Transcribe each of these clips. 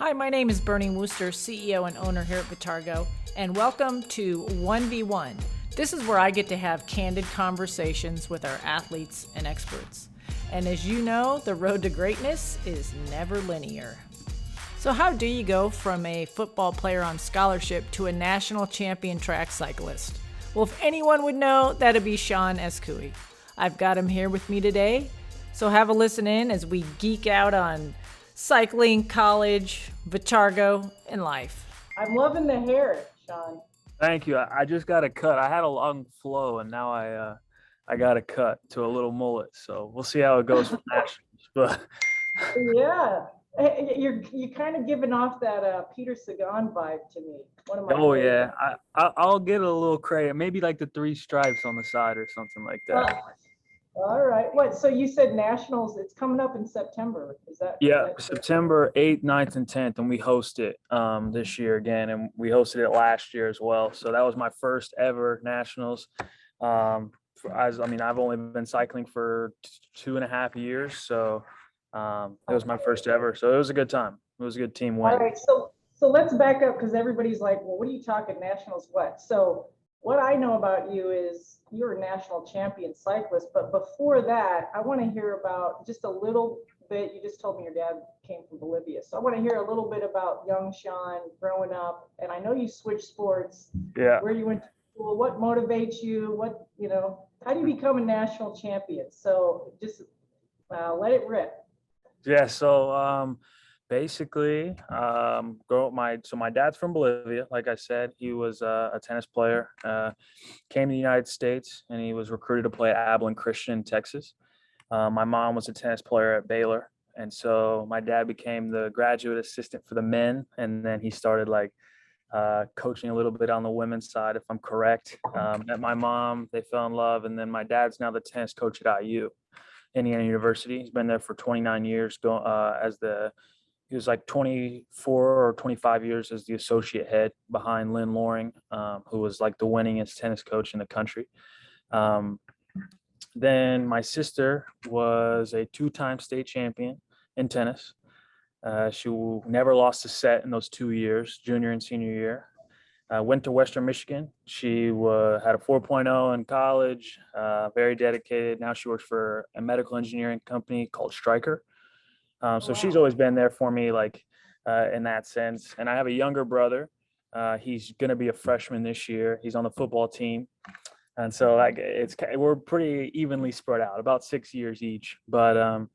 Hi, my name is Bernie Wooster, CEO and owner here at VITARGO, and welcome to 1v1. This is where I get to have candid conversations with our athletes and experts. And as you know, the road to greatness is never linear. So how do you go from a football player on scholarship to a national champion track cyclist? Well, if anyone would know, that'd be Sean Azcui. I've got him here with me today, so have a listen in as we geek out on cycling, college, VITARGO, and life. I'm loving the hair, Sean. Thank you. I just got a cut. I had a long flow, and now I got a cut to a little mullet. So we'll see how it goes for nationals. But Yeah, you're kind of giving off that Peter Sagan vibe to me. One of my yeah, I'll get a little crazy. Maybe like the 3 stripes on the side or something like that. All right. What? So you said nationals? It's coming up in September. Is that? Yeah, Is that September 8th, 9th, and 10th, and we host it this year again, and we hosted it last year as well. So that was my first ever nationals. I've only been cycling for 2.5 years, so it was my first ever. So it was a good time. It was a good team win. All right. So let's back up because everybody's like, well, what are you talking nationals? What? So what I know about you is you're a national champion cyclist, but before that, I want to hear about just a little bit. You just told me your dad came from Bolivia, so I want to hear a little bit about young Sean growing up. And I know you switched sports. Yeah. Where you went to school? What motivates you? What How do you become a national champion? So just let it rip. Yeah. So basically, my dad's from Bolivia. Like I said, he was a tennis player. Came to the United States, and he was recruited to play at Abilene Christian in Texas. My mom was a tennis player at Baylor, and so my dad became the graduate assistant for the men, and then he started coaching a little bit on the women's side, if I'm correct. Met my mom, they fell in love, and then my dad's now the tennis coach at IU, Indiana University. He's been there for 29 years. He was like 24 or 25 years as the associate head behind Lynn Loring, who was like the winningest tennis coach in the country. Then my sister was a 2-time state champion in tennis. She never lost a set in those 2 years, junior and senior year. Went to Western Michigan. She had a 4.0 in college, very dedicated. Now she works for a medical engineering company called Stryker. So she's always been there for me, in that sense. And I have a younger brother. He's going to be a freshman this year. He's on the football team. And so we're pretty evenly spread out, about 6 years each. But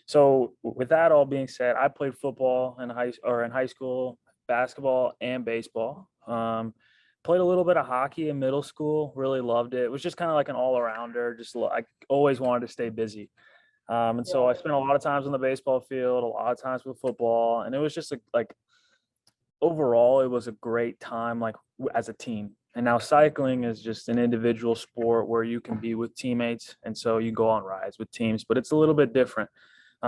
so with that all being said, I played football in high school, basketball and baseball. Played a little bit of hockey in middle school, really loved it. It was just kind of like an all-arounder. I always wanted to stay busy. And so I spent a lot of times on the baseball field, a lot of times with football, and it was just overall, it was a great time, as a team. And now cycling is just an individual sport where you can be with teammates, and so you go on rides with teams, but it's a little bit different.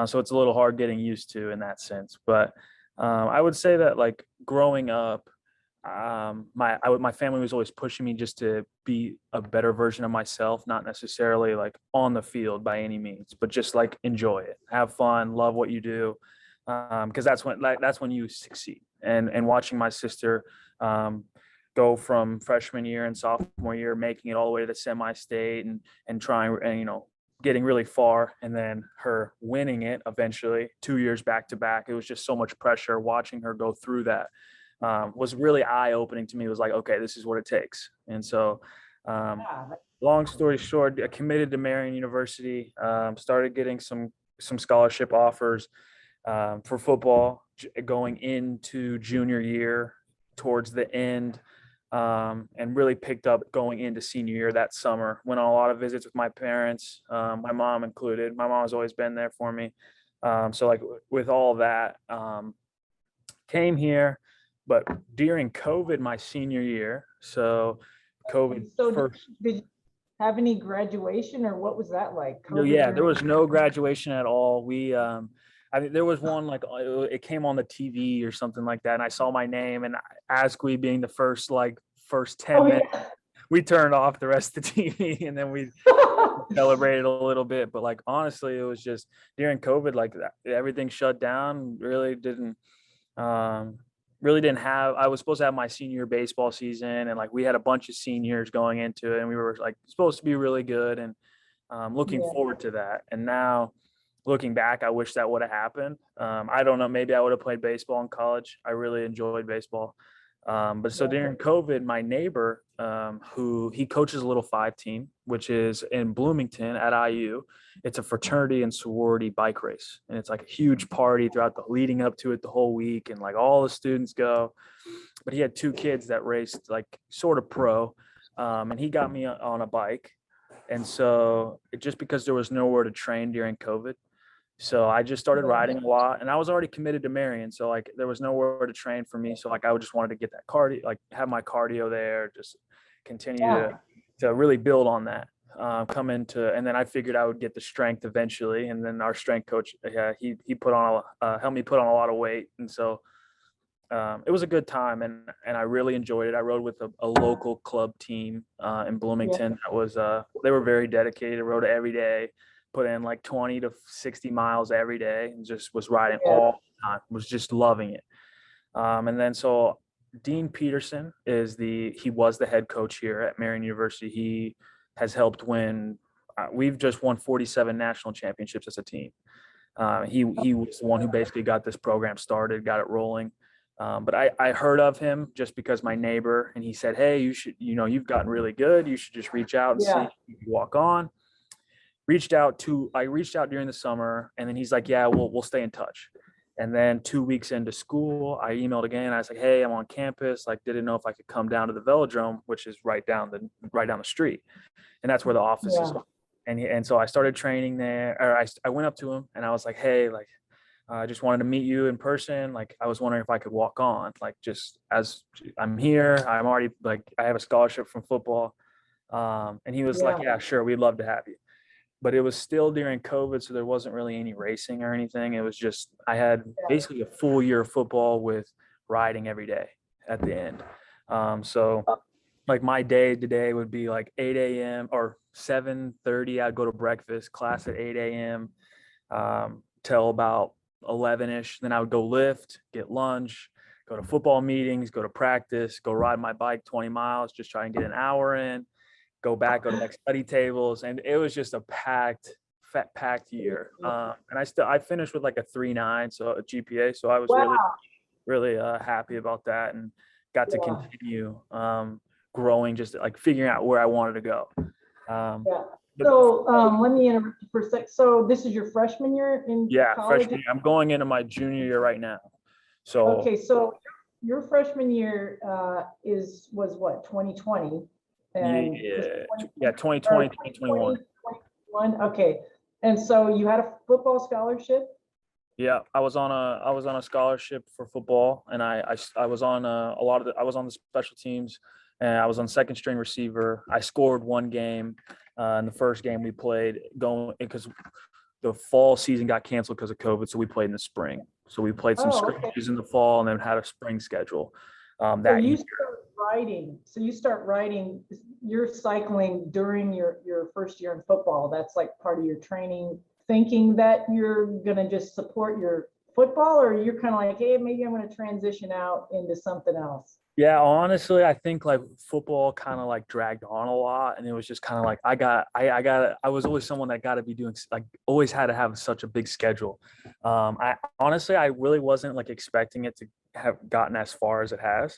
So it's a little hard getting used to in that sense. But I would say that growing up, my family was always pushing me just to be a better version of myself, not necessarily on the field by any means, but just enjoy it, have fun, love what you do, because that's when you succeed. And watching my sister go from freshman year and sophomore year, making it all the way to the semi-state and trying and getting really far, and then her winning it eventually 2 years back to back. It was just so much pressure watching her go through that. Was really eye-opening to me. It was okay, this is what it takes. And so long story short, I committed to Marian University, started getting some scholarship offers for football going into junior year towards the end, and really picked up going into senior year that summer. Went on a lot of visits with my parents, my mom included. My mom's always been there for me. So with all that, came here. But during COVID, my senior year, so COVID first. Did you have any graduation, or what was that like? There was no graduation at all. I think there was one it came on the TV or something like that, and I saw my name and Azcui being the first 10 minutes. We turned off the rest of the TV, and then we celebrated a little bit. But honestly, it was just during COVID, everything shut down. Really didn't Really didn't have, I was supposed to have my senior baseball season, and like we had a bunch of seniors going into it, and we were like supposed to be really good, and looking Yeah. forward to that. And now looking back, I wish that would have happened. I don't know, maybe I would have played baseball in college. I really enjoyed baseball. But so Yeah. during COVID, my neighbor, who he coaches a little 5 team, which is in Bloomington at IU. It's a fraternity and sorority bike race. And it's like a huge party throughout the leading up to it the whole week. And like all the students go, but he had 2 kids that raced like sort of pro. And he got me on a bike. And so just because there was nowhere to train during COVID, so I just started Yeah. riding a lot, and I was already committed to Marian. So like there was nowhere to train for me. So like I just wanted to get that cardio, like have my cardio there, just continue Yeah. to really build on that. Come into, and then I figured I would get the strength eventually. And then our strength coach, he put on helped me put on a lot of weight, and so it was a good time, and I really enjoyed it. I rode with a local club team in Bloomington. That was they were very dedicated. I rode every day, put in like 20 to 60 miles every day, and just was riding Yeah. all the time. Was just loving it. And then so Dean Peterson he was the head coach here at Marian University. He has helped win. We've just won 47 national championships as a team. He was the one who basically got this program started, got it rolling. But I heard of him just because my neighbor, and he said, hey, you should, you've gotten really good. You should just reach out and see Yeah. if you can walk on. I reached out during the summer, and then he's like, yeah, we'll stay in touch. And then 2 weeks into school, I emailed again. I was like, hey, I'm on campus. Like, didn't know if I could come down to the velodrome, which is right down the street. And that's where the office is. Yeah. And so I started training there, or I went up to him and I was like, hey, like, I just wanted to meet you in person. Like, I was wondering if I could walk on, like, just as I'm here, I'm already like, I have a scholarship from football. And he was like, Yeah. yeah, sure. We'd love to have you. But it was still during COVID. So there wasn't really any racing or anything. It was just, I had basically a full year of football with riding every day at the end. So like my day today would be like 8 a.m. or 7:30. I'd go to breakfast, class at 8 a.m. Till about 11ish. Then I would go lift, get lunch, go to football meetings, go to practice, go ride my bike 20 miles, just try and get an hour in, go back, go to like study tables. And it was just a packed year. And I finished with like a 3.9, so a GPA. So I was Wow. really happy about that, and got to Yeah. continue growing, just like figuring out where I wanted to go. Yeah. But So let me interrupt you for a sec. So this is your freshman year in yeah, college? freshman year. I'm going into my junior year right now. So Okay, so your freshman year was what, 2020? And yeah, 2020, 2021. 2021. Okay. And so you had a football scholarship? Yeah, I was on a scholarship for football, and I was on I was on the special teams, and I was on second string receiver. I scored one game in the first game we played, going because the fall season got canceled because of COVID, so we played in the spring. So we played some scrimmages in the fall, and then had a spring schedule that year. So you start riding, you're cycling during your first year in football. That's like part of your training, thinking that you're going to just support your football, or you're kind of like, hey, maybe I'm going to transition out into something else. Yeah, honestly, I think like football kind of like dragged on a lot, and it was just kind of like I was always someone that got to be doing, like, always had to have such a big schedule. I honestly, I really wasn't like expecting it to have gotten as far as it has.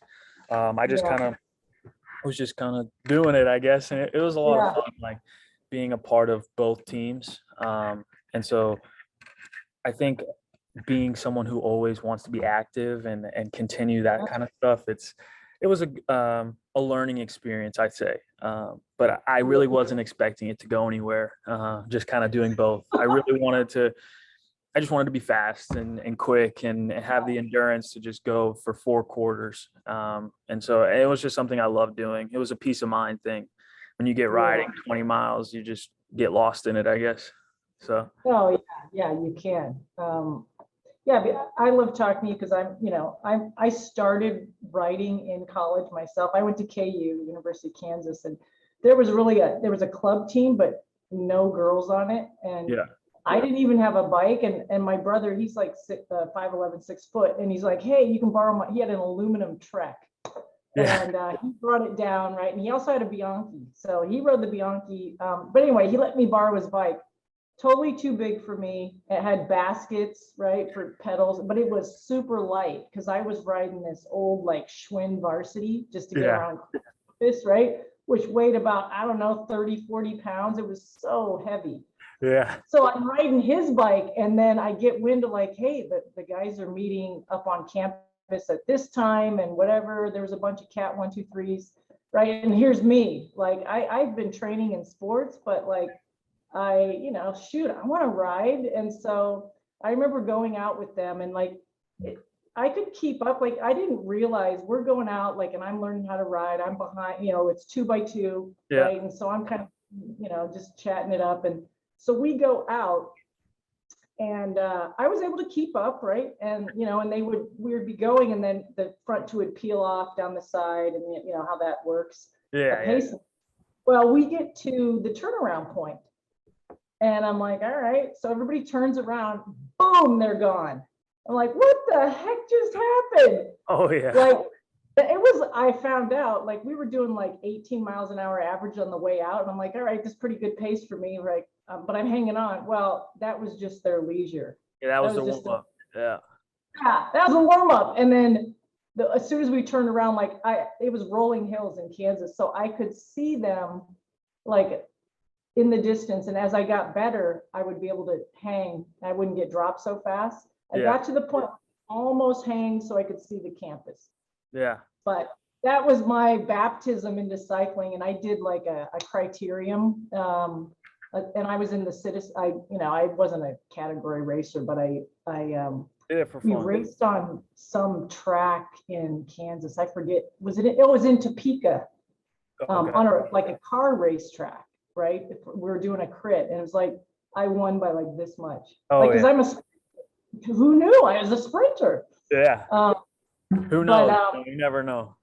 I just kind of was just kind of doing it, I guess, and it was a lot of fun, like being a part of both teams. And so I think being someone who always wants to be active and continue that kind of stuff, it was a learning experience, I'd say. But I really wasn't expecting it to go anywhere. Just kind of doing both. I just wanted to be fast and quick and have the endurance to just go for 4 quarters. And so it was just something I loved doing. It was a peace of mind thing. When you get riding 20 miles, you just get lost in it, I guess. So. Oh yeah, you can. Yeah, but I love talking to you because I started riding in college myself. I went to KU, University of Kansas, and there was a club team, but no girls on it. And I didn't even have a bike, and my brother, he's like 5'11", 6 foot, and he's like, hey, you can borrow he had an aluminum Trek. Yeah. And he brought it down, right? And he also had a Bianchi. So he rode the Bianchi. But anyway, he let me borrow his bike. Totally too big for me. It had baskets, right, for pedals, but it was super light because I was riding this old like Schwinn Varsity just to get Yeah. around this, right? Which weighed about, I don't know, 30, 40 pounds. It was so heavy. Yeah. So I'm riding his bike, and then I get wind of like, hey, the guys are meeting up on campus at this time and whatever. There was a bunch of Cat 123s, right? And here's me, like I've been training in sports, but like shoot, I want to ride. And so I remember going out with them, and like I could keep up. Like I didn't realize we're going out, like, and I'm learning how to ride. I'm behind, it's 2x2, Yeah. right? And so I'm kind of, just chatting it up. And so we go out, and I was able to keep up, right? And and we would be going, and then the front two would peel off down the side, and how that works. Yeah. Well, we get to the turnaround point, and I'm like, all right. So everybody turns around, boom, they're gone. I'm like, what the heck just happened? Oh yeah. Like I found out, like, we were doing like 18 miles an hour average on the way out, and I'm like, all right, this is pretty good pace for me, right? But I'm hanging on. Well, that was just their leisure. Yeah, that was the warm up. Yeah, that was a warm up. And then as soon as we turned around, like it was rolling hills in Kansas, so I could see them like in the distance. And as I got better, I would be able to hang. I wouldn't get dropped so fast. I got to the point almost hang so I could see the campus. Yeah. But that was my baptism into cycling, and I did like a criterium. And I was in the citizen. I wasn't a category racer, but we raced on some track in Kansas. I forget. It was in Topeka, on a car race track, right? We were doing a crit, and it was like I won by like this much. Oh, because who knew I was a sprinter? Yeah. Who knows? You never know.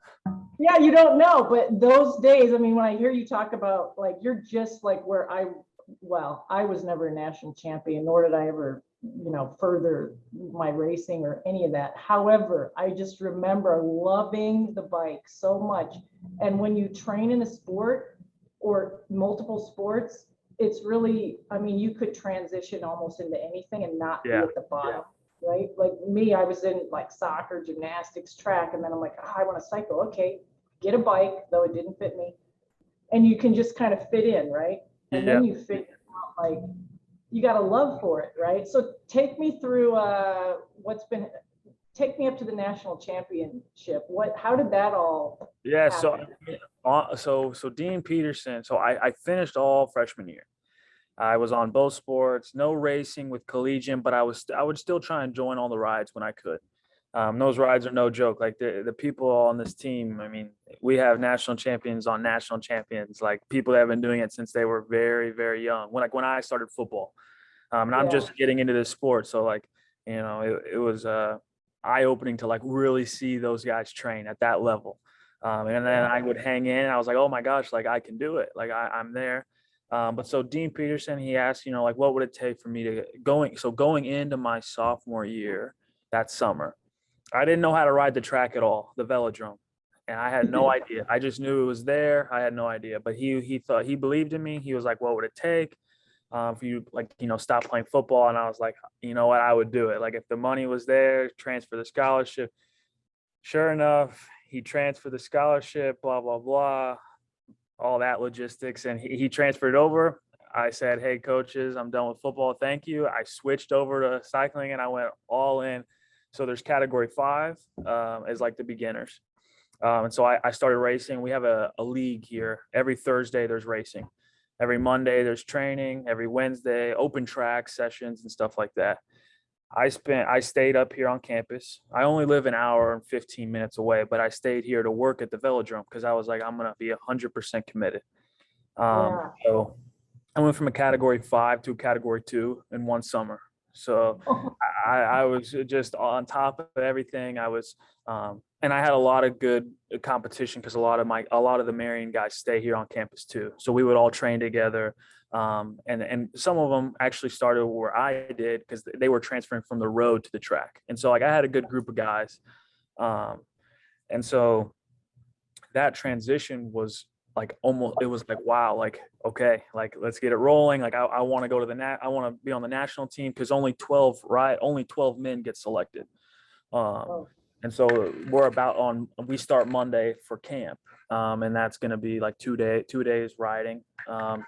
Yeah, you don't know. But those days, I mean, when I hear you talk about like, you're just like where I was never a national champion, nor did I ever, further my racing or any of that. However, I just remember loving the bike so much. And when you train in a sport or multiple sports, it's really, I mean, you could transition almost into anything and not be at the bottom, right? Like me, I was in like soccer, gymnastics, track, and then I'm like, I want to cycle. Okay, get a bike, though it didn't fit me. And you can just kind of fit in, right? And then you figure out, like, you got a love for it, right? So take me through take me up to the national championship. How did that all happen? So Dean Peterson, so I finished all freshman year. I was on both sports, no racing with collegiate, but I would still try and join all the rides when I could. Those rides are no joke. Like the people on this team, I mean, we have national champions on national champions, like people that have been doing it since they were very, very young. When I started football, and I'm just getting into this sport. So like, it was eye-opening to like really see those guys train at that level. And then I would hang in, and I was like, oh my gosh, like I can do it. Like I'm there. But so Dean Peterson, he asked, like, what would it take for me to going into my sophomore year that summer? I didn't know how to ride the track at all, the velodrome. And I had no idea. I just knew it was there. I had no idea. But he thought, he believed in me. He was like, what would it take for you, like, stop playing football? And I was like, you know what, I would do it. Like if the money was there, transfer the scholarship. Sure enough, he transferred the scholarship, blah, blah, blah, all that logistics. And he transferred over. I said, hey, coaches, I'm done with football. Thank you. I switched over to cycling, and I went all in. So there's category 5 is like the beginners. And so I started racing. We have a league here. Every Thursday there's racing. Every Monday there's training. Every Wednesday, open track sessions and stuff like that. I stayed up here on campus. I only live an hour and 15 minutes away, but I stayed here to work at the velodrome because I was like, I'm going to be 100% committed. So I went from a category 5 to a category 2 in one summer. So I was just on top of everything. I was, and I had a lot of good competition because a lot of the Marian guys stay here on campus too. So we would all train together. And some of them actually started where I did because they were transferring from the road to the track. And so like I had a good group of guys. And so that transition was like almost, it was like, wow, like, okay, like let's get it rolling. Like I want to go to I want to be on the national team because only 12 men get selected. And so we start Monday for camp. And that's going to be like 2 days riding,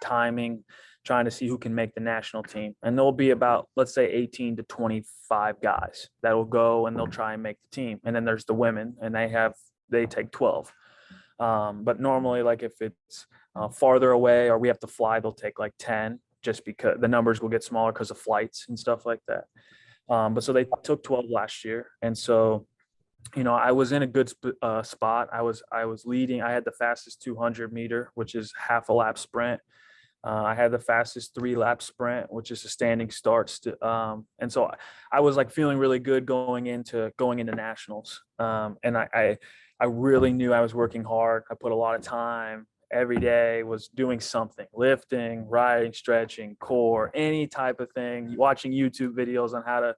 timing, trying to see who can make the national team. And there'll be about, let's say 18 to 25 guys that will go and they'll try and make the team. And then there's the women and they take 12. But normally, like if it's farther away or we have to fly, they'll take like 10 just because the numbers will get smaller because of flights and stuff like that. But so they took 12 last year. And so, I was in a good spot. I was leading. I had the fastest 200 meter, which is half a lap sprint. I had the fastest 3-lap sprint, which is a standing start. And so I was like feeling really good going into nationals. And I really knew I was working hard. I put a lot of time every day, was doing something, lifting, riding, stretching, core, any type of thing, watching YouTube videos on how to,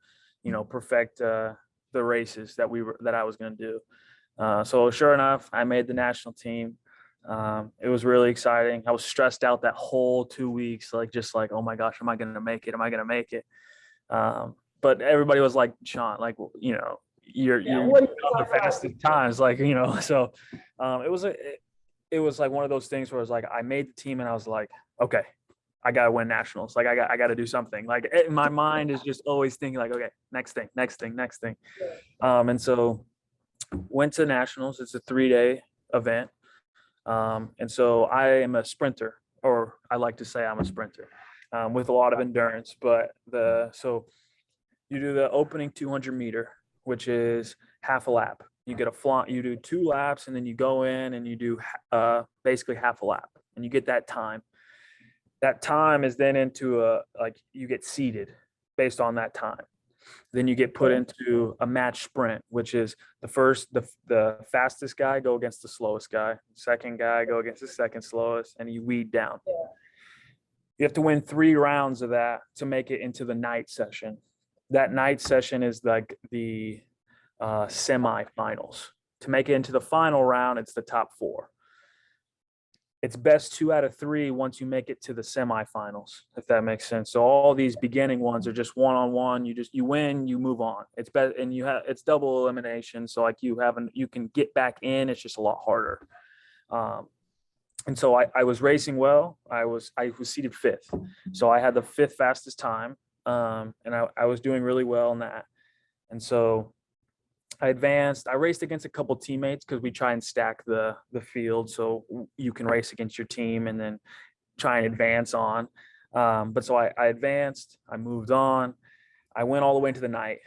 perfect the races that I was going to do. So sure enough, I made the national team. It was really exciting. I was stressed out that whole 2 weeks, just like, oh my gosh, am I going to make it? Am I going to make it? But everybody was like, Sean, like, you're the fastest times, so it was like one of those things where it was like, I made the team and I was like, okay, I got to win nationals. Like I got to do something. Like my mind is just always thinking like, okay, next thing. And so went to nationals. It's a 3-day event. And so I am a sprinter, or I like to say I'm a sprinter, with a lot of endurance, but so you do the opening 200 meter, which is half a lap. You do 2 laps and then you go in and you do basically half a lap and you get that time. That time is then into you get seeded based on that time. Then you get put into a match sprint, which is the fastest guy go against the slowest guy, second guy go against the second slowest, and you weed down. Yeah. You have to win 3 rounds of that to make it into the night session. That night session is like the semifinals. To make it into the final round, it's the top 4. It's best 2 out of 3 once you make it to the semifinals, if that makes sense. So all these beginning ones are just one-on-one. You win, you move on. It's better, and it's double elimination. So like you can get back in. It's just a lot harder. And so I was racing well. I was seated 5th. So I had the 5th fastest time. And I was doing really well in that. And so I advanced. I raced against a couple teammates because we try and stack the field so you can race against your team and then try and advance on. But so I advanced. I moved on. I went all the way into the night.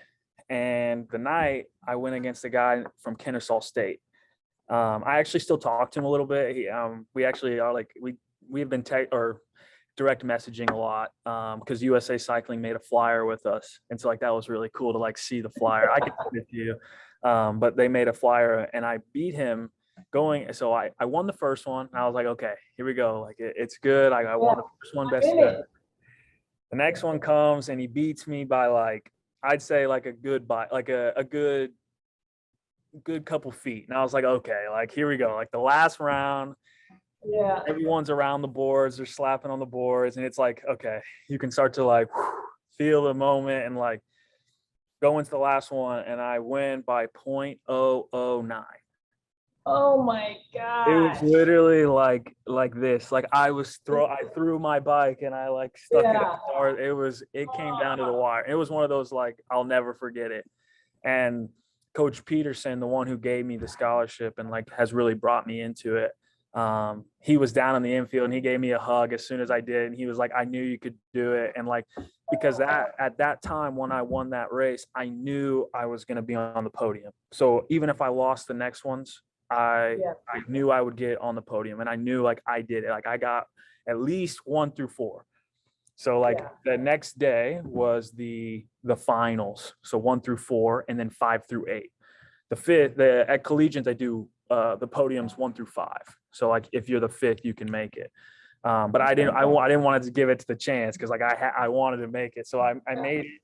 And the night, I went against a guy from Kennesaw State. I actually still talk to him a little bit. We actually are we've been direct messaging a lot because USA Cycling made a flyer with us, and so that was really cool to see the flyer. I could send it to you, but they made a flyer and I beat him going. So I won the first one. I was like, okay, here we go. It's good. I won the first one, best bet. The next one comes and he beats me by I'd say a good couple feet, and I was like, okay, here we go. The last round. Yeah, everyone's around the boards, they're slapping on the boards, and it's okay, you can start to feel the moment and go into the last one, and I win by 0.009. Oh my god! It was literally like this. I threw my bike and I stuck it at the start. It came down to the wire. It was one of those I'll never forget it. And Coach Peterson, the one who gave me the scholarship and has really brought me into it, he was down in the infield and he gave me a hug as soon as I did, and he was like, I knew you could do it. And because at that time when I won that race, I knew I was going to be on the podium. So even if I lost the next ones, I knew I would get on the podium, and I knew I did it. I got at least 1 through 4. So like Yeah. the next day was the finals. So 1 through 4, and then 5 through 8. The fifth, at Collegiate, they do the podiums 1 through 5. So like if you're the fifth, you can make it. But I didn't want to give it to the chance, because like I wanted to make it. So I made it.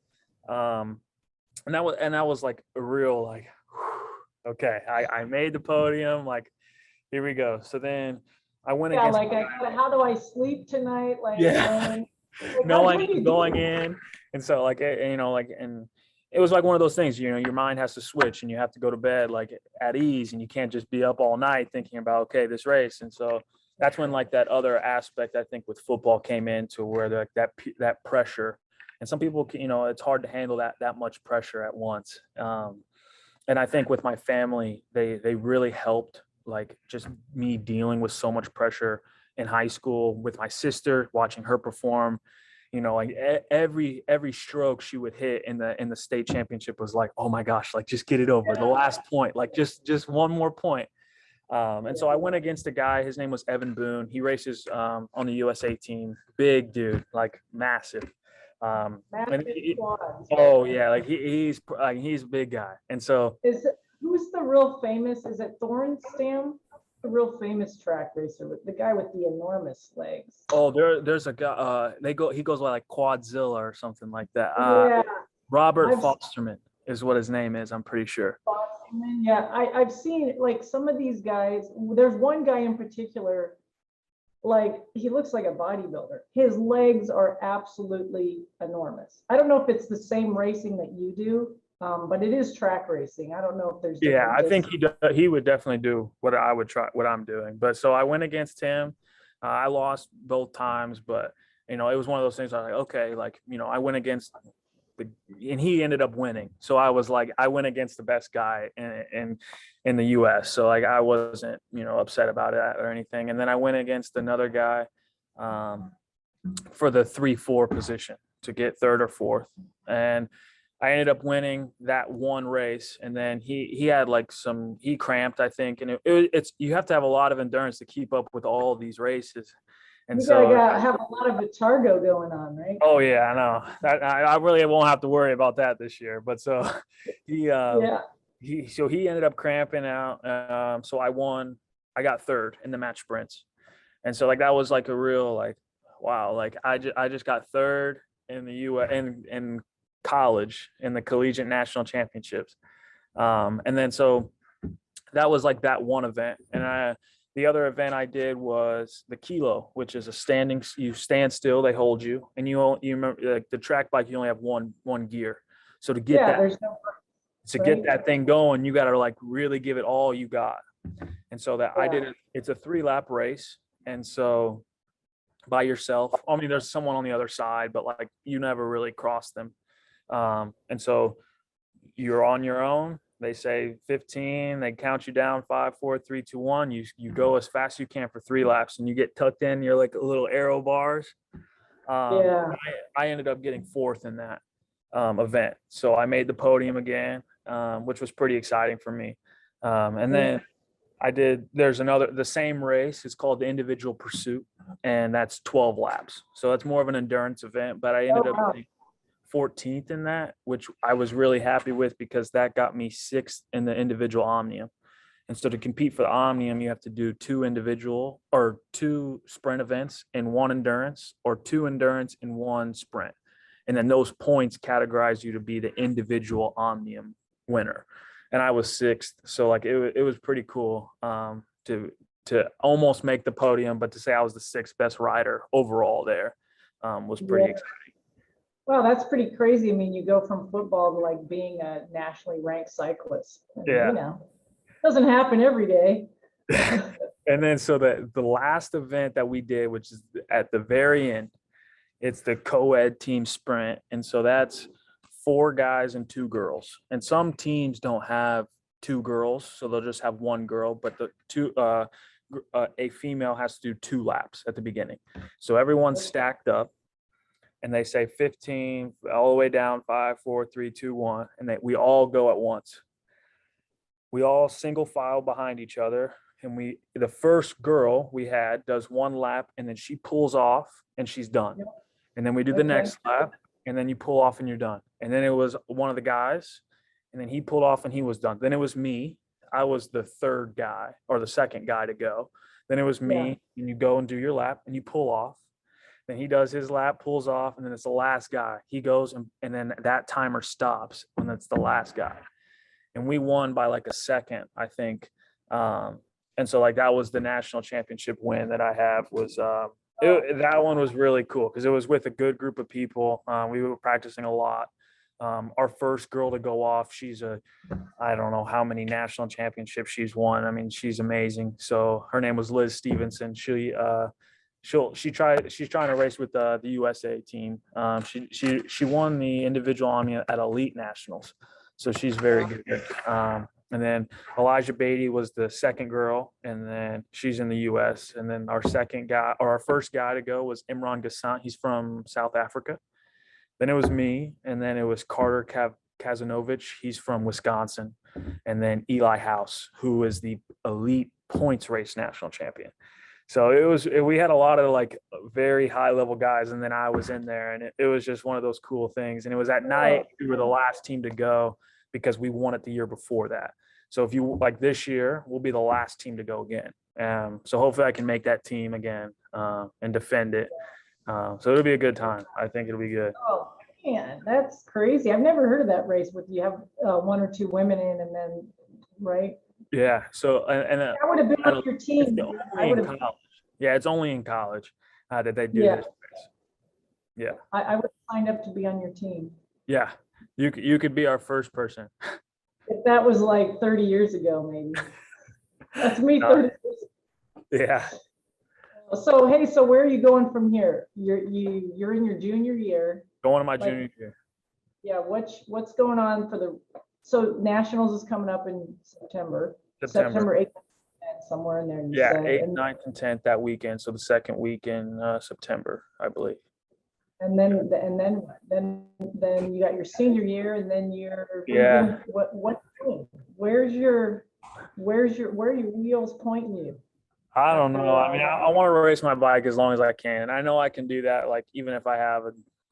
And that was like a real like, okay, I made the podium. Like, here we go. So then I went Yeah, against, like how do I sleep tonight? Like, yeah, and no what one do you going do? in. And so like, like, and it was like one of those things, your mind has to switch, and you have to go to bed like at ease, and you can't just be up all night thinking about, okay, this race. And so that's when like that other aspect, I think, with football came into, where like that pressure, and some people, it's hard to handle that much pressure at once. And I think with my family, they really helped, like just me dealing with so much pressure in high school, with my sister, watching her perform. Like every stroke she would hit in the state championship was like, oh my gosh, like just get it over, the last point, like just one more point. And so I went against a guy. His name was Evan Boone. He races on the USA team. Big dude, like massive. Massive quads. Oh yeah, like he's a big guy. And so Who's the real famous? Is it Thornstam? The real famous track racer, the guy with the enormous legs. oh, there's a guy. He goes by like Quadzilla or something like that. Yeah, Robert I've Fosterman is what his name is. I'm pretty sure. yeah, I've seen like some of these guys. There's one guy in particular, like he looks like a bodybuilder. His legs are absolutely enormous. I don't know if it's the same racing that you do, but it is track racing. I don't know if there's Yeah, I think differences. he would definitely do what I would try, what I'm doing. But so I went against him. I lost both times, but it was one of those things. I was like, okay, like I went against and he ended up winning. So I was like, I went against the best guy in the U.S. So like I wasn't upset about it or anything. And then I went against another guy for the 3-4 position to get third or fourth, and I ended up winning that one race. And then he had like he cramped, I think, and it's you have to have a lot of endurance to keep up with all these races. And You so gotta have a lot of Vitargo going on, right? oh yeah, I know. I really won't have to worry about that this year. But so he Yeah. he ended up cramping out. So I won. I got third in the match sprints, and so like that was like a real like, wow, like I just got third in the in college in the Collegiate National Championships. And then so that was like that one event, and the other event I did was the kilo, which is you stand still, they hold you, and you remember like the track bike, you only have one gear. So to get Yeah, there's no get right. that thing going, you got to like really give it all you got. And so that I did it. It's a 3-lap race, and so by yourself. I mean, there's someone on the other side, but like you never really cross them. And so you're on your own. They say 15, they count you down 5, 4, 3, 2, 1. You go as fast as you can for 3 laps, and you get tucked in. You're like little arrow bars. Yeah. I ended up getting fourth in that event. So I made the podium again, which was pretty exciting for me. And then there's the same race. It's called the individual pursuit, and that's 12 laps. So that's more of an endurance event, but I ended up getting 14th in that, which I was really happy with, because that got me 6th in the individual omnium. And so to compete for the omnium, you have to do 2 sprint events in 1 endurance, or 2 endurance in 1 sprint. And then those points categorize you to be the individual omnium winner. And I was 6th. So like it was pretty cool to almost make the podium, but to say I was the 6th best rider overall there was pretty exciting. Well, that's pretty crazy. I mean, you go from football to like being a nationally ranked cyclist. And, Yeah. Doesn't happen every day. And then so the last event that we did, which is at the very end, it's the co-ed team sprint. And so that's 4 guys and 2 girls. And some teams don't have 2 girls, so they'll just have 1 girl, but a female has to do 2 laps at the beginning. So everyone's stacked up, and they say 15 all the way down, 5, 4, 3, 2, 1, and we all go at once. We all single file behind each other, and the first girl we had does 1 lap, and then she pulls off and she's done. And then we do the next lap, and then you pull off and you're done. And then it was one of the guys, and then he pulled off and he was done. Then it was me. I was the third guy or the second guy to go. Then it was me, and you go and do your lap and you pull off. Then he does his lap, pulls off, and then it's the last guy. He goes and then that timer stops when it's the last guy. And we won by like a second, I think. And so like that was the national championship win that I have was that one was really cool because it was with a good group of people. We were practicing a lot. Our first girl to go off, I don't know how many national championships she's won. I mean, she's amazing. So her name was Liz Stevenson. She's trying to race with the USA team. She won the individual on me at elite nationals. So she's very good. And then Elijah Beatty was the second girl, and then she's in the U.S. And then our first guy to go was Imran Gassant. He's from South Africa. Then it was me, and then it was Carter Kazanovich. He's from Wisconsin. And then Eli House, who is the elite points race national champion. So we had a lot of like very high level guys, and then I was in there, and it was just one of those cool things. And it was at night. We were the last team to go because we won it the year before that. So if you like this year, we'll be the last team to go again. So hopefully I can make that team again and defend it. So it'll be a good time. I think it'll be good. Oh man, that's crazy. I've never heard of that race with you have one or two women in and then right. Yeah. So and I would have been on your team. It's only in college that they do this race. Yeah. I would have signed up to be on your team. Yeah. You could be our first person. If that was like 30 years ago, maybe. That's me 30 years ago. Yeah. So hey, so where are you going from here? You're in your junior year. Going to my junior year. Yeah, what's going on so nationals is coming up in September 8th, somewhere in there. 8th, 9th, and 10th that weekend. So the second week in September, I believe. And then you got your senior year, and then where are your wheels pointing you? I don't know. I mean, I want to race my bike as long as I can. I know I can do that. Like even if I have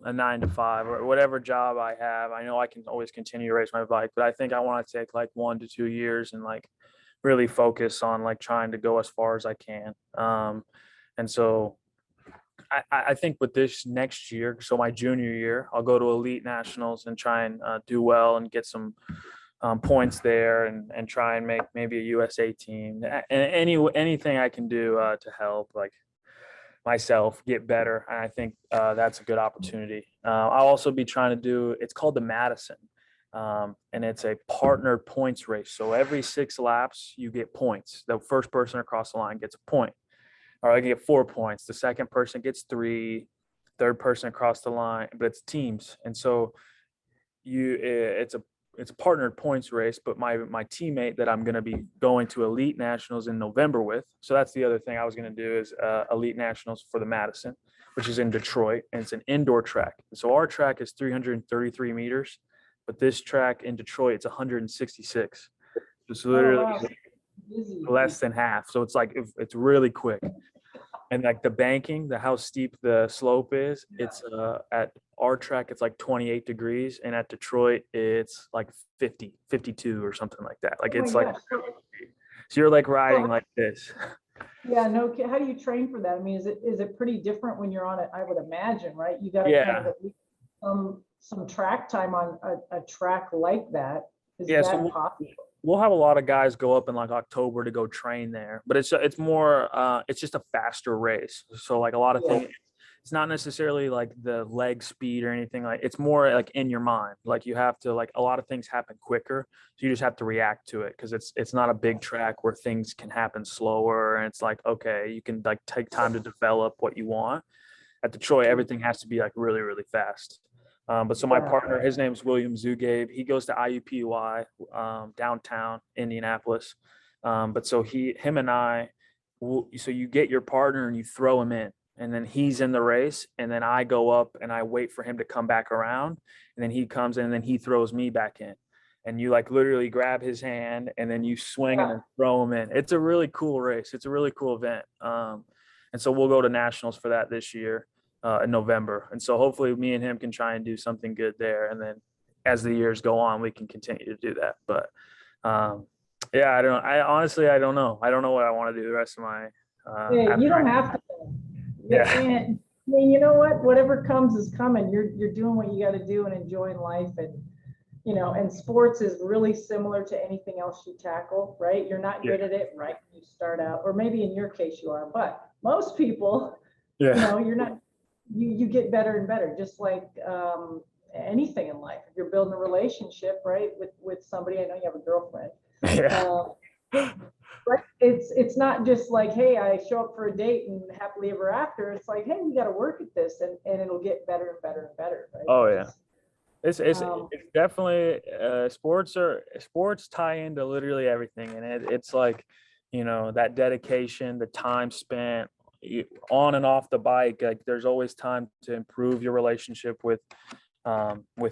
a 9 to 5 or whatever job I have, I know I can always continue to race my bike. But I think I want to take like 1 to 2 years and like really focus on like trying to go as far as I can. And so I think with this next year, so my junior year, I'll go to elite nationals and try and do well and get some points there and try and make maybe a USA team. Anything I can do to help like myself get better. And I think that's a good opportunity. I'll also be trying to it's called the Madison. And it's a partnered points race. So every 6 laps, you get points. The first person across the line gets a point. Or I get 4 points. The second person gets 3, third person across the line, but it's teams. And so it's a partnered points race, but my teammate that I'm going to be going to elite nationals in November with. So that's the other thing I was going to do is elite nationals for the Madison, which is in Detroit, and it's an indoor track. So our track is 333 meters, but this track in Detroit, it's 166. It's literally less than half. So it's like, it's really quick. And like the banking, how steep the slope is, it's at our track, it's like 28 degrees. And at Detroit, it's like 50, 52 or something like that. Like it's like, so you're like riding like this. Yeah, no, how do you train for that? I mean, is it pretty different when you're on it? I would imagine, right? You got to kind of at least some track time on a track like that. Is that possible? We'll have a lot of guys go up in like October to go train there, but it's more it's just a faster race. So like a lot of things, it's not necessarily like the leg speed or anything. Like it's more like in your mind. Like you have to, like, a lot of things happen quicker, so you just have to react to it because it's not a big track where things can happen slower, and it's like, okay, you can like take time to develop what you want. At Detroit, everything has to be like really, really fast. But so my partner, his name is William Zugabe. He goes to IUPUI downtown Indianapolis. But so him and I, so you get your partner and you throw him in, and then he's in the race, and then I go up and I wait for him to come back around, and then he comes in and then he throws me back in, and you like literally grab his hand and then you swing him and throw him in. It's a really cool race. It's a really cool event. And so we'll go to nationals for that this year. in November. And so hopefully me and him can try and do something good there. And then as the years go on, we can continue to do that. But yeah, I honestly, I don't know. I don't know what I want to do the rest of my, Yeah, you don't have to. Yeah. And I mean, you know what? Whatever comes is coming. You're doing what you got to do and enjoying life. And, you know, and sports is really similar to anything else you tackle, right? You're not good at it right when you start out, or maybe in your case you are, but most people, you know, you're not, you get better and better, just like anything in life. If you're building a relationship, right, with somebody, I know you have a girlfriend. But it's not just like, hey, I show up for a date and happily ever after. It's like, hey, we got to work at this, and it'll get better and better and better. Right? Oh yeah, it's definitely sports tie into literally everything, and it's like, you know, that dedication, the time spent on and off the bike. Like there's always time to improve your relationship with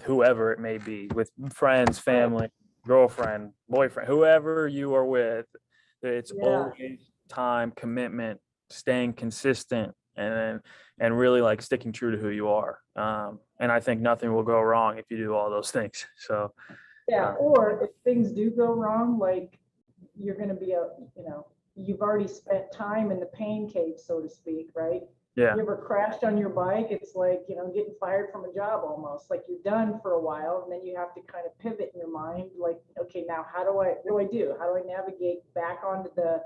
whoever it may be, with friends, family, girlfriend, boyfriend, whoever you are with. It's always time, commitment, staying consistent, and really like sticking true to who you are. And I think nothing will go wrong if you do all those things. So or if things do go wrong, like you're going to be you've already spent time in the pain cave, so to speak, right? Yeah. You ever crashed on your bike? It's like, you know, getting fired from a job almost. Like you're done for a while, and then you have to kind of pivot in your mind. Like, okay, now what do I do? How do I navigate back onto the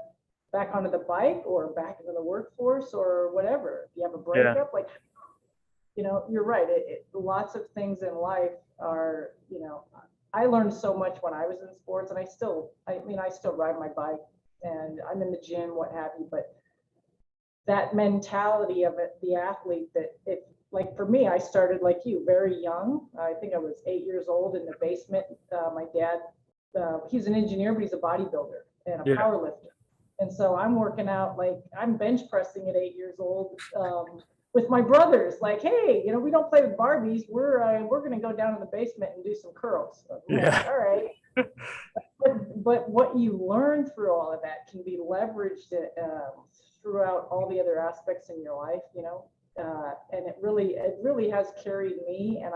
bike or back into the workforce or whatever? If you have a breakup, like, you know, you're right. Lots of things in life are, you know, I learned so much when I was in sports, and I still ride my bike and I'm in the gym, what have you, but that mentality of it, the athlete, that like for me, I started like you, very young. I think I was 8 years old in the basement. My dad, he's an engineer, but he's a bodybuilder and a power lifter. And so I'm working out, like I'm bench pressing at 8 years old with my brothers. Like, hey, you know, we don't play with Barbies. We're going to go down in the basement and do some curls. Like, all right. But what you learn through all of that can be leveraged throughout all the other aspects in your life, you know, and it really has carried me, and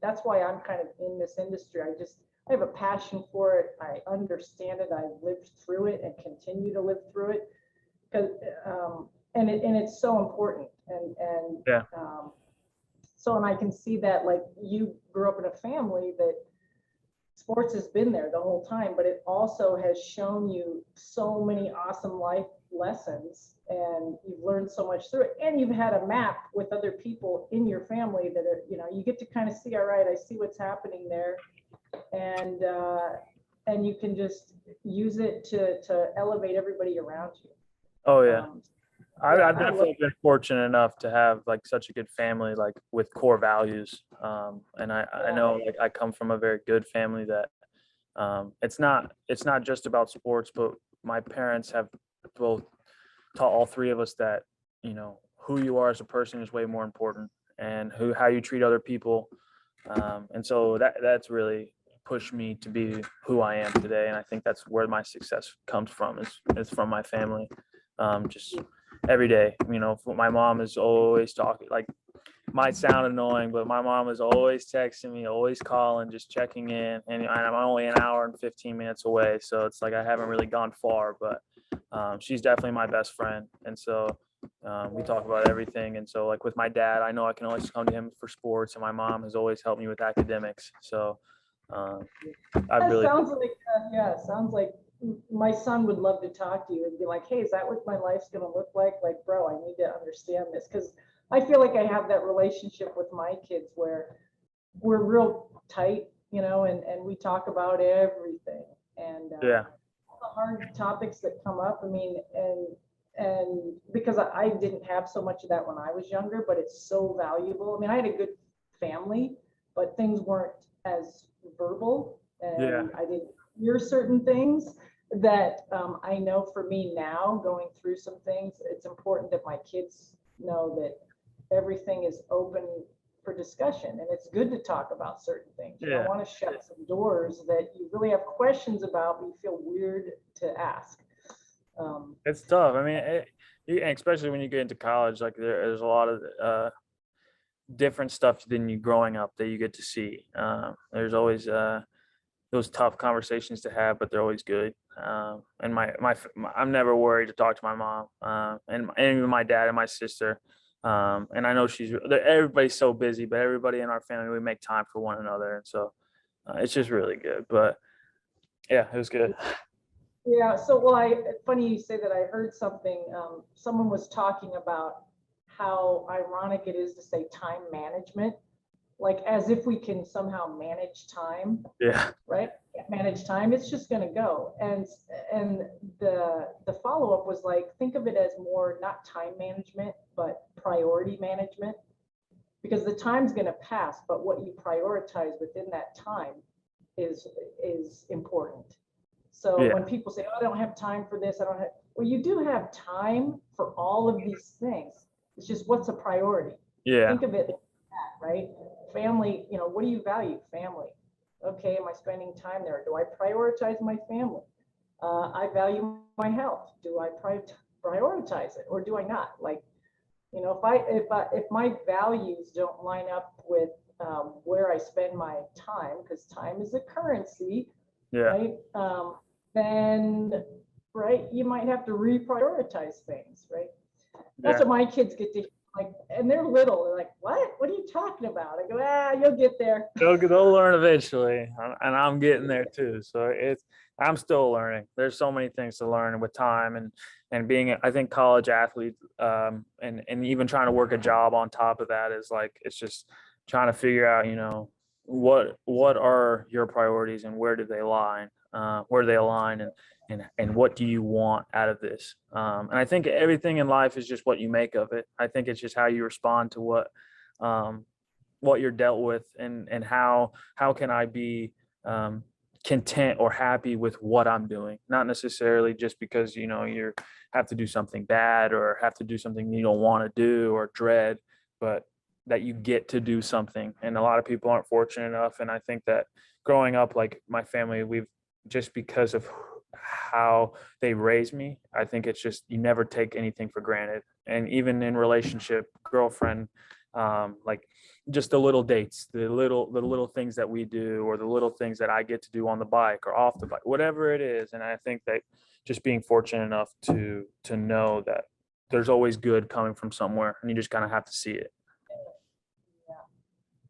that's why I'm kind of in this industry. I have a passion for it. I understand it. I lived through it and continue to live through it, because and it's so important. And I can see that, like, you grew up in a family that sports has been there the whole time, but it also has shown you so many awesome life lessons, and you've learned so much through it, and you've had a map with other people in your family that are, you know, you get to kind of see, all right, I see what's happening there, and you can just use it to elevate everybody around you. Oh yeah. I've definitely been fortunate enough to have like such a good family, like with core values. And I know, like, I come from a very good family that it's not just about sports, but my parents have both taught all three of us that, you know, who you are as a person is way more important, and how you treat other people. And so that's really pushed me to be who I am today. And I think that's where my success comes from, is from my family. Just every day, you know, my mom is always talking, like, might sound annoying, but my mom is always texting me, always calling, just checking in, and I'm only an hour and 15 minutes away, so it's like I haven't really gone far, but she's definitely my best friend. And so we talk about everything. And so, like, with my dad, I know I can always come to him for sports, and my mom has always helped me with academics. So sounds like my son would love to talk to you and be like, hey, is that what my life's going to look like? Like, bro, I need to understand this, because I feel like I have that relationship with my kids where we're real tight, you know, and we talk about everything, and the hard topics that come up. I mean, and because I didn't have so much of that when I was younger, but it's so valuable. I mean, I had a good family, but things weren't as verbal, and I didn't hear certain things that I know for me now, going through some things, it's important that my kids know that everything is open for discussion, and it's good to talk about certain things. You don't want to shut some doors that you really have questions about, but you feel weird to ask. It's tough. I mean, especially when you get into college, like there's a lot of different stuff than you growing up that you get to see. There's always those tough conversations to have, but they're always good. And I'm never worried to talk to my mom, and even my dad and my sister. And I know everybody's so busy, but everybody in our family, we make time for one another. And so it's just really good. But yeah, it was good. Yeah. So, funny you say that. I heard something. Someone was talking about how ironic it is to say time management, like as if we can somehow manage time. Yeah. Right. Manage time. It's just going to go. And the follow up was like, think of it as more not time management, but priority management, because the time's going to pass, but what you prioritize within that time is important. So when people say, oh, I don't have time for this, well, you do have time for all of these things. It's just what's a priority. Yeah. Think of it like that, right? Family, what do you value? Family. Okay, am I spending time there? Do I prioritize my family? I value my health. Do I prioritize it, or do I not? Like, if my values don't line up with where I spend my time, because time is a currency, right? Then, right, you might have to reprioritize things, right? That's what my kids get to like, and they're little. They're like, "What? What are you talking about?" I go, you'll get there. They'll learn eventually, and I'm getting there too. So I'm still learning. There's so many things to learn with time and being, I think, college athlete, and even trying to work a job on top of that is like, it's just trying to figure out, what are your priorities and where do they align, and what do you want out of this? And I think everything in life is just what you make of it. I think it's just how you respond to what you're dealt with, and how can I be content or happy with what I'm doing, not necessarily just because you have to do something bad or have to do something you don't want to do or dread, but that you get to do something. And a lot of people aren't fortunate enough. And I think that growing up, like my family, we've just because of how they raised me, I think it's just, you never take anything for granted. And even in relationship, girlfriend, like just the little dates, the little things that we do, or the little things that I get to do on the bike or off the bike, whatever it is. And I think that just being fortunate enough to know that there's always good coming from somewhere, and you just kind of have to see it. Yeah.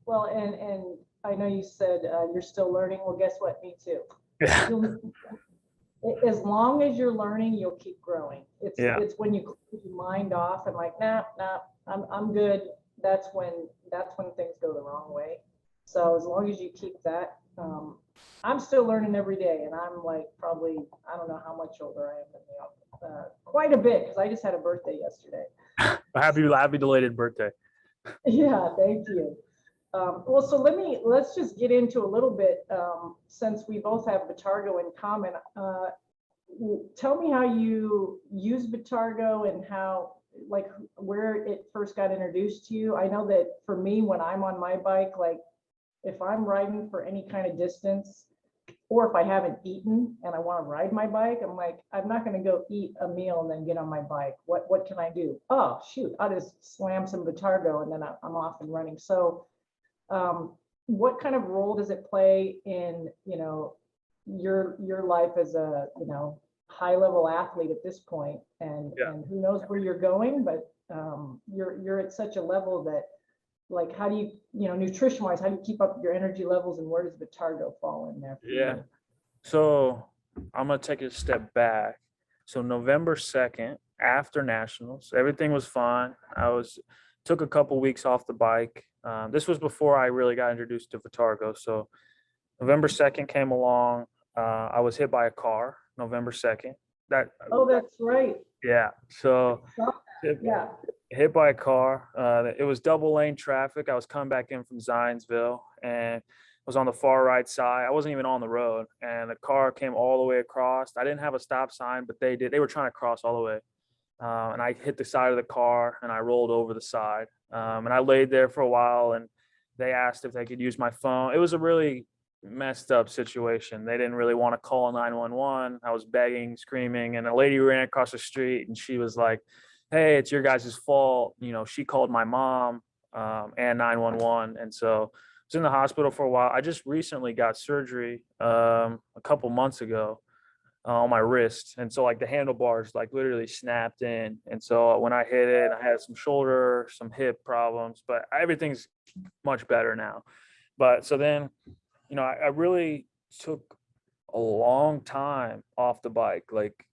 Well, and I know you said you're still learning. Well, guess what? Me too. Yeah. As long as you're learning, you'll keep growing. It's when you close your mind off and like, nah, I'm good. That's when things go the wrong way. So as long as you keep that, I'm still learning every day, and I'm like probably, I don't know how much older I am than you, quite a bit, because I just had a birthday yesterday. Happy belated birthday. Yeah, thank you. Well, so let's just get into a little bit, since we both have VITARGO in common. Tell me how you use VITARGO and how, like, where it first got introduced to you. I know that for me, when I'm on my bike, like if I'm riding for any kind of distance, or if I haven't eaten and I want to ride my bike, I'm like, I'm not going to go eat a meal and then get on my bike. What can I do? Oh, shoot, I'll just slam some VITARGO and then I'm off and running. So what kind of role does it play in, your life as a, high level athlete at this point? And who knows where you're going, but you're at such a level that, like, how do you, nutrition wise, how do you keep up your energy levels, and where does VITARGO fall in there? Yeah. So I'm going to take a step back. So November 2nd, after nationals, everything was fine. Took a couple weeks off the bike. This was before I really got introduced to VITARGO. So November 2nd came along. I was hit by a car, November 2nd. That's right. Yeah. So hit by a car. It was double lane traffic. I was coming back in from Zionsville and was on the far right side. I wasn't even on the road, and the car came all the way across. I didn't have a stop sign, but they did. They were trying to cross all the way. And I hit the side of the car and I rolled over the side. And I laid there for a while, and they asked if they could use my phone. It was a really messed up situation. They didn't really want to call 911. I was begging, screaming, and a lady ran across the street and she was like, "Hey, it's your guys' fault." She called my mom. and 911. And so I was in the hospital for a while. I just recently got surgery a couple months ago on my wrist. And so like the handlebars like literally snapped in. And so when I hit it, I had some shoulder, some hip problems, but everything's much better now. But so then, I really took a long time off the bike, like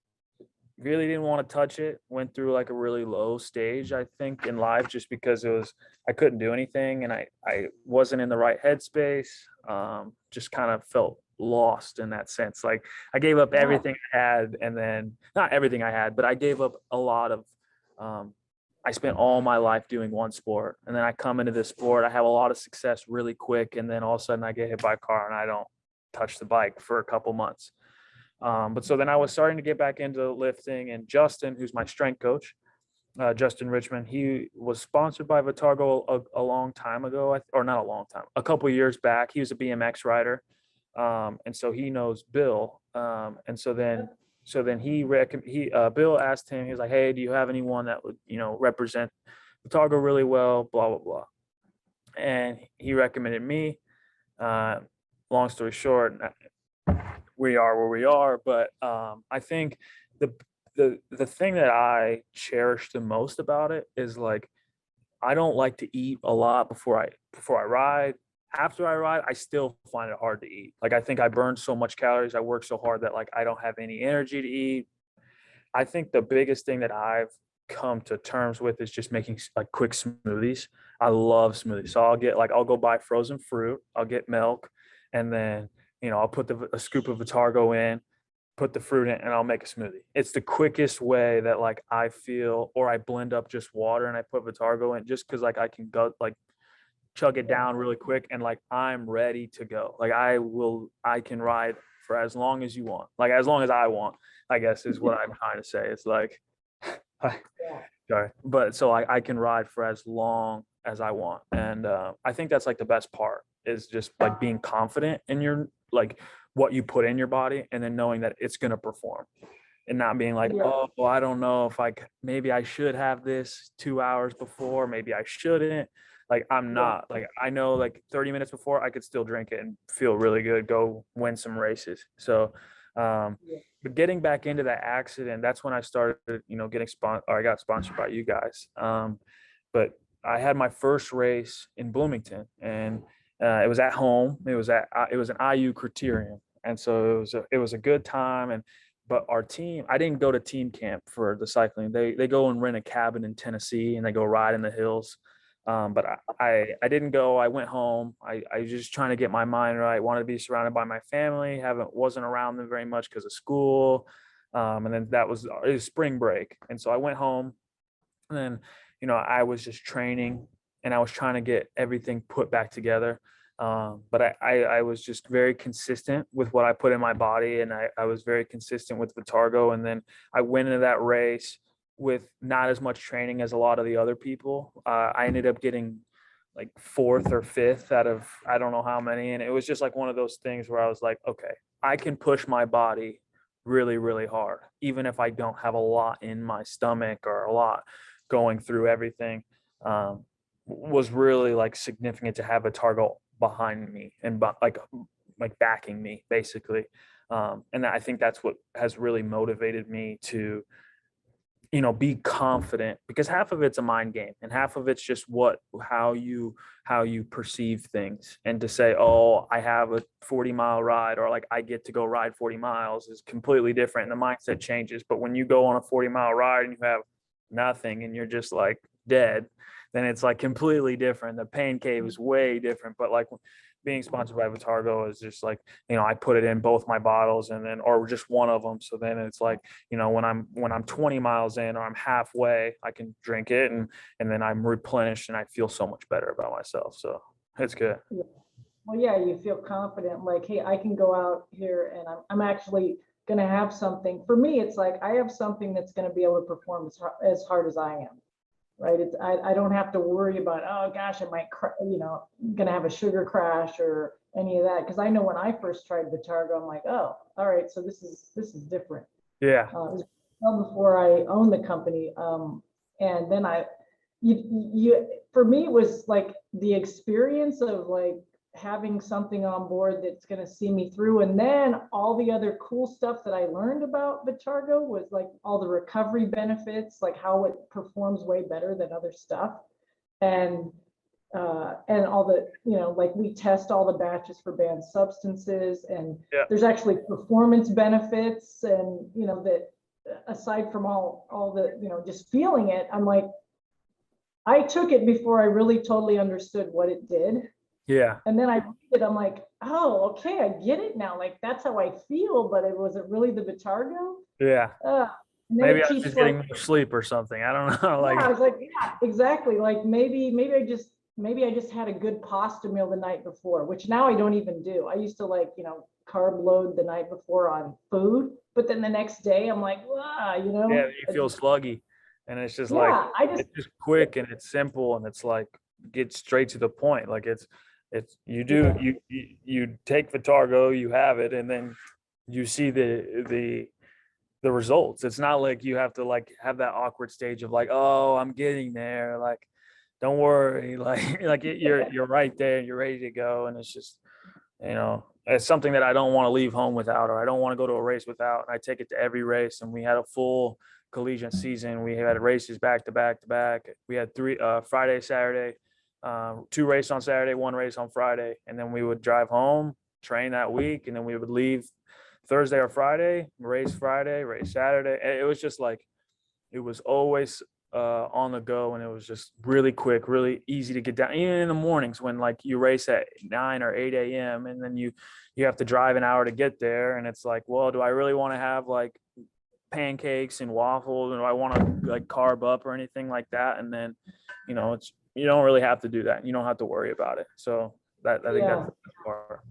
really didn't want to touch it. Went through like a really low stage, I think, in life, just because I couldn't do anything and I wasn't in the right headspace. Just kind of felt lost in that sense. Like I gave up everything I had, and then not everything I had, but I gave up a lot of, I spent all my life doing one sport, and then I come into this sport, I have a lot of success really quick, and then all of a sudden I get hit by a car and I don't touch the bike for a couple months. But so then I was starting to get back into lifting, and Justin, who's my strength coach, Justin Richmond, he was sponsored by Vitargo a long time ago, or not a long time, a couple of years back. He was a BMX rider. And so he knows Bill. And so then Bill asked him, he was like, hey, do you have anyone that would, represent Vitargo really well, blah, blah, blah. And he recommended me. Long story short, we are where we are, but I think the thing that I cherish the most about it is like I don't like to eat a lot before I ride. After I ride, I still find it hard to eat. Like I think I burn so much calories, I work so hard that like I don't have any energy to eat. I think the biggest thing that I've come to terms with is just making like quick smoothies. I love smoothies. So I'll go buy frozen fruit, I'll get milk, and then I'll put a scoop of Vitargo in, put the fruit in, and I'll make a smoothie. It's the quickest way that like I feel, or I blend up just water and I put Vitargo in, just because like I can go like chug it down really quick, and like I'm ready to go. Like I can ride for as long as you want, like as long as I want, I guess is what I'm trying to say. It's like, sorry, but so I can ride for as long as I want, and I think that's like the best part is just like being confident in your like what you put in your body, and then knowing that it's going to perform, and not being like, oh, well, I don't know if maybe I should have this 2 hours before, maybe I shouldn't. Like I'm not, like I know like 30 minutes before I could still drink it and feel really good, go win some races. So but getting back into that accident, that's when I started, getting I got sponsored by you guys. But I had my first race in Bloomington, and it was at home. It was an IU criterium, and so it was a good time. But our team, I didn't go to team camp for the cycling. They go and rent a cabin in Tennessee, and they go ride in the hills. But I didn't go. I went home. I was just trying to get my mind right. Wanted to be surrounded by my family. Wasn't around them very much because of school. And then it was spring break, and so I went home. And then I was just training, and I was trying to get everything put back together. But I was just very consistent with what I put in my body, and I was very consistent with Vitargo. And then I went into that race with not as much training as a lot of the other people. I ended up getting like 4th or 5th out of I don't know how many. And it was just like one of those things where I was like, okay, I can push my body really, really hard, even if I don't have a lot in my stomach or a lot going through everything. Was really like significant to have a target behind me and like backing me basically. And I think that's what has really motivated me to be confident, because half of it's a mind game and half of it's just how you perceive things. And to say, oh, I have a 40-mile ride, or like I get to go ride 40 miles is completely different. And the mindset changes. But when you go on a 40-mile ride and you have nothing and you're just like dead, then it's like completely different. The pain cave is way different. But like being sponsored by Vitargo is just like, I put it in both my bottles, and then, or just one of them. So then it's like, when I'm 20 miles in or I'm halfway, I can drink it, and then I'm replenished and I feel so much better about myself. So it's good. Well, yeah, you feel confident, like, hey, I can go out here and I'm actually going to have something. For me, it's like I have something that's going to be able to perform as hard as I am. Right. I don't have to worry about, oh gosh, I might, gonna have a sugar crash or any of that. Cause I know when I first tried Vitargo, I'm like, oh, all right. So this is different. Yeah. It was well before I owned the company. And then for me, it was like the experience of like having something on board that's going to see me through. And then all the other cool stuff that I learned about VITARGO was like all the recovery benefits, like how it performs way better than other stuff. And all the, like we test all the batches for banned substances, and there's actually performance benefits. And, that aside from all the, just feeling it, I'm like, I took it before I really totally understood what it did. Yeah. And then I read it, I'm like, oh, okay, I get it now. Like, that's how I feel, but it wasn't really the VITARGO. Yeah. Maybe I was just getting more sleep or something. I don't know. Like, I was like, yeah, exactly. Like maybe I just had a good pasta meal the night before, which now I don't even do. I used to like, carb load the night before on food, but then the next day I'm like, wow, Yeah, you feel sluggy. And it's just like, it's just quick and it's simple and it's like, get straight to the point. Like you take VITARGO, you have it, and then you see the results. It's not like you have to like have that awkward stage of like, oh, I'm getting there. Like, don't worry. Like you're right there and you're ready to go. And it's just, it's something that I don't want to leave home without, or I don't want to go to a race without. And I take it to every race. And we had a full collegiate season. We had races back to back to back. We had 3 Friday, Saturday, 2 races on Saturday, 1 race on Friday, and then we would drive home, train that week, and then we would leave Thursday or Friday, race Saturday. It was just like, it was always on the go, and it was just really quick, really easy to get down. Even in the mornings when like you race at 9 or 8 a.m. and then you have to drive an hour to get there, and it's like, well, do I really want to have like pancakes and waffles, and do I want to like carb up or anything like that? And then, it's, you don't really have to do that. You don't have to worry about it. So I think that's the best part.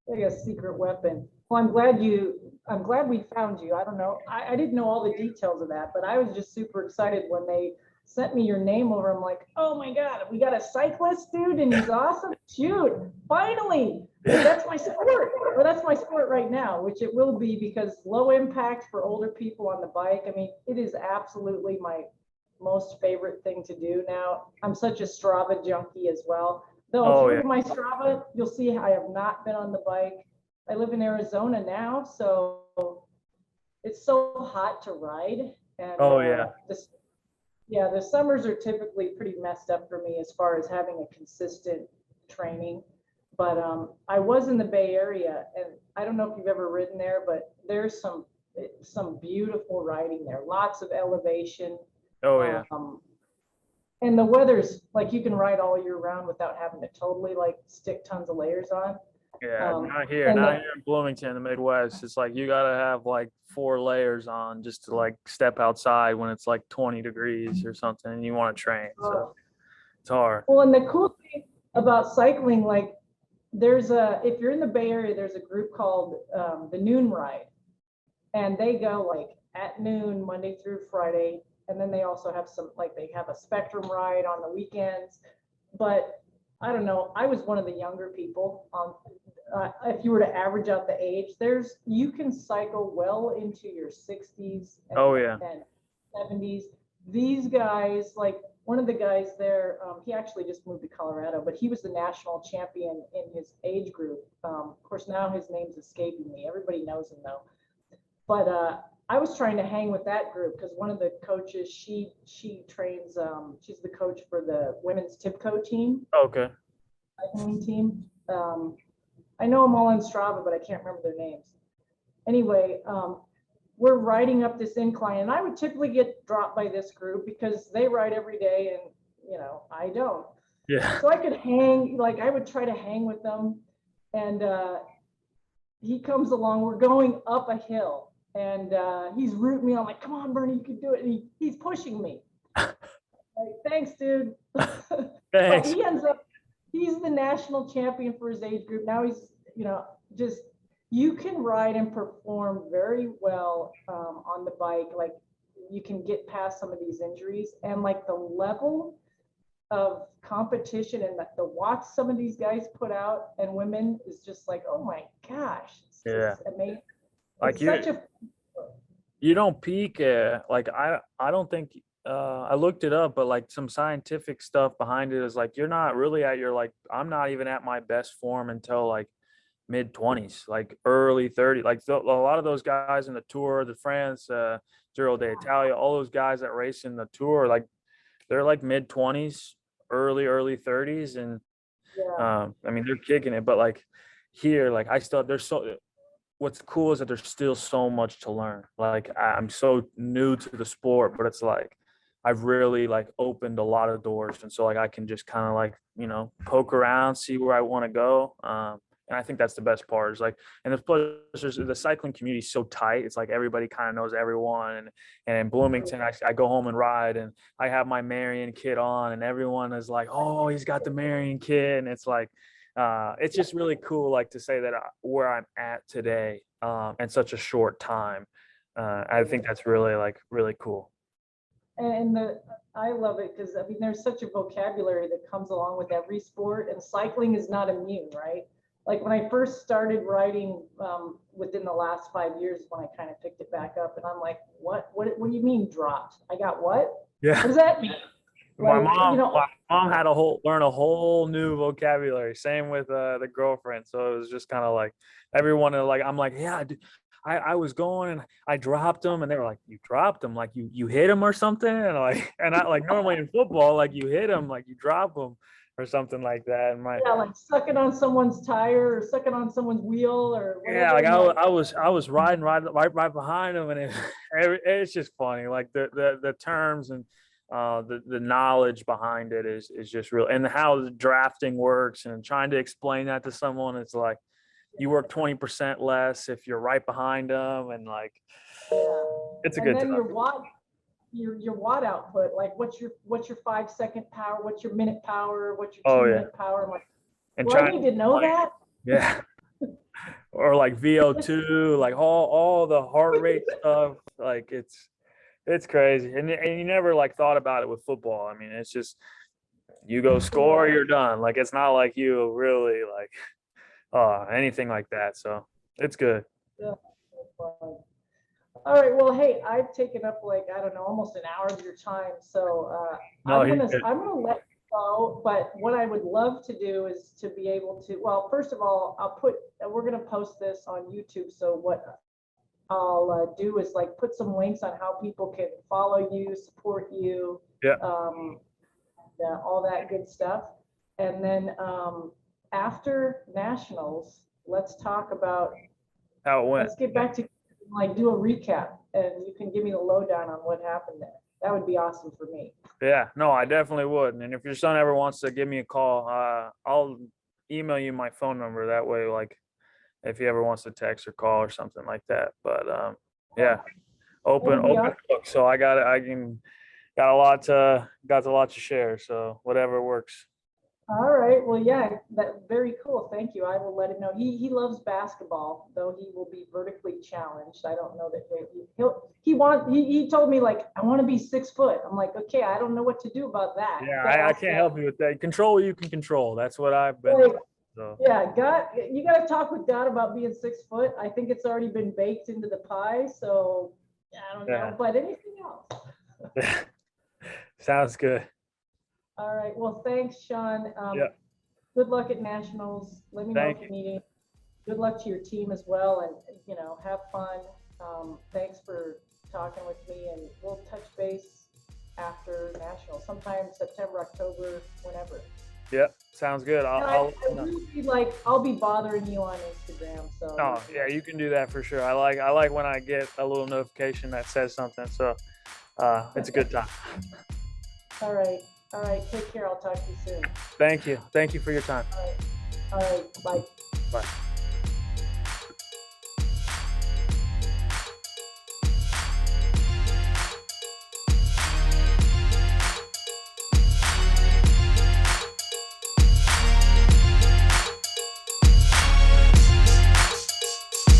Like a secret weapon. Well, I'm glad we found you. I don't know. I didn't know all the details of that, but I was just super excited when they sent me your name over. I'm like, oh my God, we got a cyclist dude and he's awesome. Shoot, finally. That's my sport. Well, that's my sport right now, which it will be, because low impact for older people on the bike. I mean, it is absolutely my most favorite thing to do now. I'm such a Strava junkie as well. Though through my Strava, you'll see I have not been on the bike. I live in Arizona now, so it's so hot to ride. And the summers are typically pretty messed up for me as far as having a consistent training. But I was in the Bay Area, and I don't know if you've ever ridden there, but there's some beautiful riding there. Lots of elevation. And the weather's like, you can ride all year round without having to totally like stick tons of layers on. Yeah, not here in Bloomington, the Midwest. It's like you gotta have like 4 layers on just to like step outside when it's like 20 degrees or something and you want to train. So it's hard. Well, and the cool thing about cycling, like if you're in the Bay Area, there's a group called the Noon Ride, and they go like at noon Monday through Friday. And then they also have they have a Spectrum ride on the weekends. But I don't know, I was one of the younger people. If you were to average out the age, you can cycle well into your 60s and 70s. These guys, like one of the guys there, he actually just moved to Colorado, but he was the national champion in his age group. Of course, now his name's escaping me. Everybody knows him though. But I was trying to hang with that group because one of the coaches, she trains, she's the coach for the women's TIBCO team. Okay. Team. I know them all on Strava, but I can't remember their names. Anyway, we're riding up this incline, and I would typically get dropped by this group because they ride every day, and I don't. Yeah. So I could hang, like I would try to hang with them, and he comes along. We're going up a hill. And he's rooting me on, like, come on, Bernie, you can do it. And he's pushing me. Like, thanks, dude. But he ends up, he's the national champion for his age group. Now he's, you can ride and perform very well on the bike. Like, you can get past some of these injuries. And like the level of competition and the watts some of these guys put out and women is just like, oh my gosh. It's just amazing. Like you don't peak. Like I don't think I looked it up, but like some scientific stuff behind it is like you're not really at your like I'm not even at my best form until like mid 20s, like early 30s. Like a lot of those guys in the Tour de France, Giro d'Italia, all those guys that race in the Tour, like they're like mid 20s, early 30s, and Yeah. I mean they're kicking it. But like here, like I still there's so what's cool is that there's still so much to learn. Like I'm so new to the sport, but it's like I've really like opened a lot of doors, and so like I can just kind of like poke around, see where I want to go. And I think that's the best part. Is like, and the cycling community is so tight. It's like everybody kind of knows everyone. And in Bloomington, I go home and ride, and I have my Marian kit on, and everyone is like, "Oh, he's got the Marian kit," and it's like, it's just really cool, like to say that where I'm at today, in such a short time. I think that's really cool. And I love it because I mean, there's such a vocabulary that comes along with every sport, and cycling is not immune, right? Like when I first started riding, within the last 5 years, when I kind of picked it back up, and I'm like, what do you mean dropped? I got what? Yeah. What does that mean? My mom had learn a whole new vocabulary. Same with the girlfriend. So it was just kind of like everyone like I'm like, yeah, I was going and I dropped them, and they were like, you dropped them, like you hit them or something, and I like normally in football, like you hit them, like you drop them or something like that. And yeah, like sucking on someone's tire or sucking on someone's wheel or whatever. Yeah, like I was riding right behind them, and it's just funny, like the terms and the knowledge behind it is just real, and how the drafting works, and trying to explain that to someone. It's like you work 20% less if you're right behind them, and like it's a good time. Your watt output, like what's your 5-second power, what's your minute power, what's your 2-minute power. I'm like, and I need to know that. Yeah. Or like VO2, like all the heart rate stuff. Like it's crazy. And you never like thought about it with football. I mean, it's just you go score, you're done. Like it's not like you really like anything like that. So it's good. Yeah. All right. Well, hey, I've taken up like, I don't know, almost an hour of your time. So I'm gonna let you go. But what I would love to do is to be able to, well, first of all, we're gonna post this on YouTube. So what I'll do is like put some links on how people can follow you, support you, all that good stuff. And then after nationals, let's talk about how it went. Let's get back to like do a recap, and you can give me the lowdown on what happened there. That would be awesome for me. Yeah, no, I definitely would. And if your son ever wants to give me a call, I'll email you my phone number. That way, like if he ever wants to text or call or something like that. But yeah, open book. So I got a lot to share. So whatever works. All right. Well, yeah, that's very cool. Thank you. I will let him know. He loves basketball, though he will be vertically challenged. I don't know that he told me like, I want to be 6 foot. I'm like, okay, I don't know what to do about that. Yeah, I can't help you with that. Control what you can control. That's what I've been doing. So. Yeah, God, you got to talk with God about being 6 foot. I think it's already been baked into the pie. So I don't know, but anything else. Sounds good. All right. Well, thanks, Sean. Good luck at nationals. Let me know if you need anything. Good luck to your team as well, and have fun. Thanks for talking with me, and we'll touch base after nationals, sometime September, October, whenever. Yeah, sounds good. I'll be bothering you on Instagram. So. Oh yeah, you can do that for sure. I like when I get a little notification that says something. So it's a good time. All right. Take care. I'll talk to you soon. Thank you. Thank you for your time. All right. Bye. Bye.